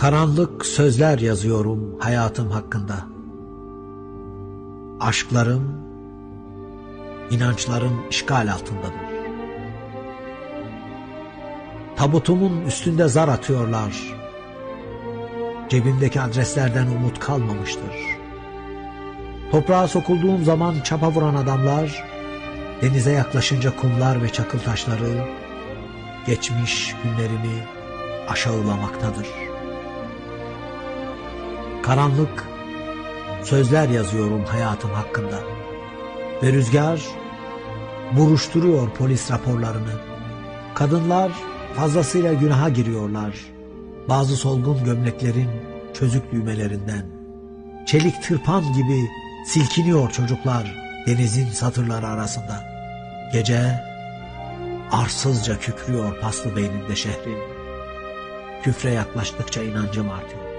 Karanlık sözler yazıyorum hayatım hakkında. Aşklarım, inançlarım işgal altındadır. Tabutumun üstünde zar atıyorlar. Cebimdeki adreslerden umut kalmamıştır. Toprağa sokulduğum zaman çapa vuran adamlar, denize yaklaşınca kumlar ve çakıl taşları geçmiş günlerimi aşağılamaktadır. Karanlık sözler yazıyorum hayatım hakkında ve rüzgar buruşturuyor polis raporlarını. Kadınlar fazlasıyla günaha giriyorlar. Bazı solgun gömleklerin çözük düğmelerinden. Çelik tırpan gibi silkiniyor çocuklar denizin satırları arasında. Gece arsızca kükrüyor paslı beyninde şehrin. Küfre yaklaştıkça inancım artıyor.